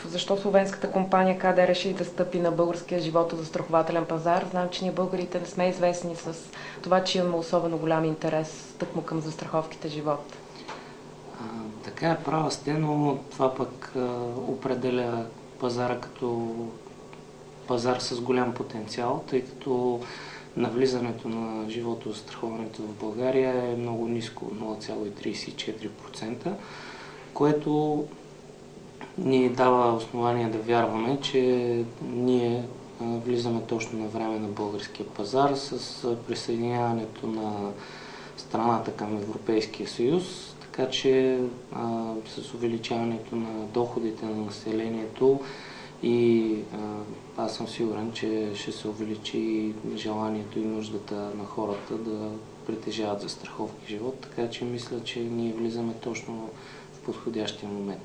защо словенската компания КД реши да стъпи на българския животозастрахователен пазар? Знам, че ние българите не сме известни с това, че имаме особено голям интерес тъкмо към застраховките живот. Така е, права сте, но това пък определя пазара като пазар с голям потенциал, тъй като навлизането на животозастраховането в България е много ниско, 0,34%, което ни дава основание да вярваме, че ние влизаме точно на време на българския пазар с присъединяването на страната към Европейския съюз, така че с увеличаването на доходите на населението и аз съм сигурен, че ще се увеличи желанието и нуждата на хората да притежават застраховки живот, така че мисля, че ние влизаме точно в подходящия момент.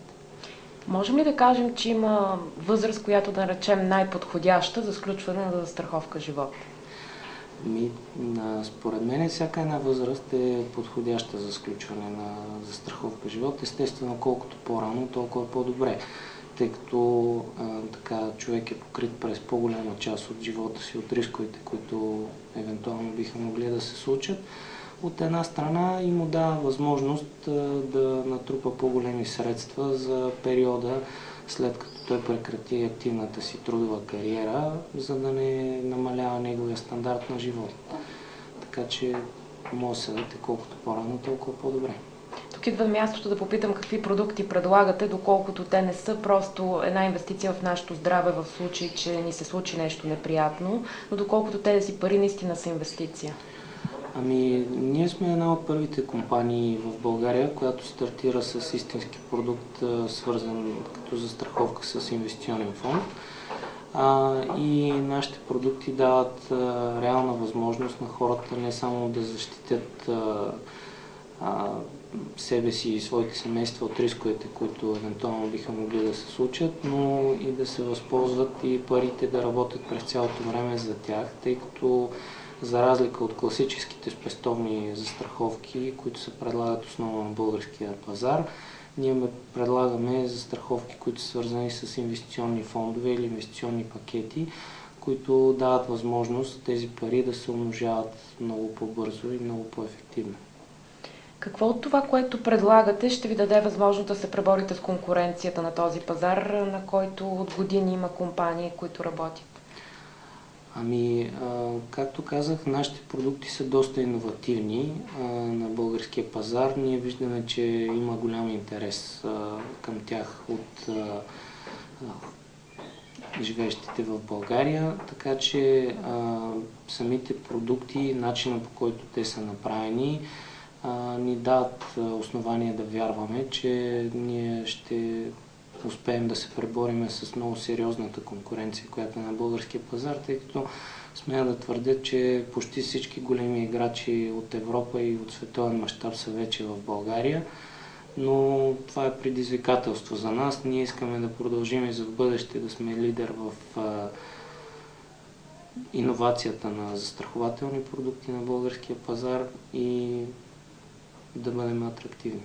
Можем ли да кажем, че има възраст, която да наречем най-подходяща за сключване на застраховка живот? Според мен всяка една възраст е подходяща за сключване на застраховка живот. Естествено, колкото по-рано, толкова по-добре, тъй като така човек е покрит през по-голяма част от живота си, от рисковете, които евентуално биха могли да се случат. От една страна и му дава възможност да натрупа по-големи средства за периода, след като той прекрати активната си трудова кариера, за да не намалява неговия стандарт на живот. Така че може да се даде колкото по-рано, толкова по-добре. Тук идва мястото да попитам какви продукти предлагате, доколкото те не са просто една инвестиция в нашето здраве в случай, че ни се случи нещо неприятно, но доколкото тези пари наистина са инвестиция. Ние сме една от първите компании в България, която стартира с истински продукт, свързан като застраховка с инвестиционен фонд. И нашите продукти дават реална възможност на хората не само да защитят себе си и своите семейства от рисковете, които евентуално биха могли да се случат, но и да се възползват и парите да работят през цялото време за тях, тъй като за разлика от класическите спестовни застраховки, които се предлагат основно на българския пазар, ние предлагаме застраховки, които са свързани с инвестиционни фондове или инвестиционни пакети, които дават възможност тези пари да се умножават много по-бързо и много по-ефективно. Какво от това, което предлагате, ще ви даде възможност да се преборите с конкуренцията на този пазар, на който от години има компании, които работят? Както казах, нашите продукти са доста иновативни на българския пазар. Ние виждаме, че има голям интерес към тях от живеещите в България, така че самите продукти, начинът по който те са направени, ни дават основание да вярваме, че ние ще успеем да се пребориме с много сериозната конкуренция, която е на българския пазар, тъй като смея да твърдя, че почти всички големи играчи от Европа и от световен мащаб са вече в България, но това е предизвикателство за нас. Ние искаме да продължим и за в бъдеще да сме лидер в иновацията на застрахователни продукти на българския пазар и да бъдем атрактивни.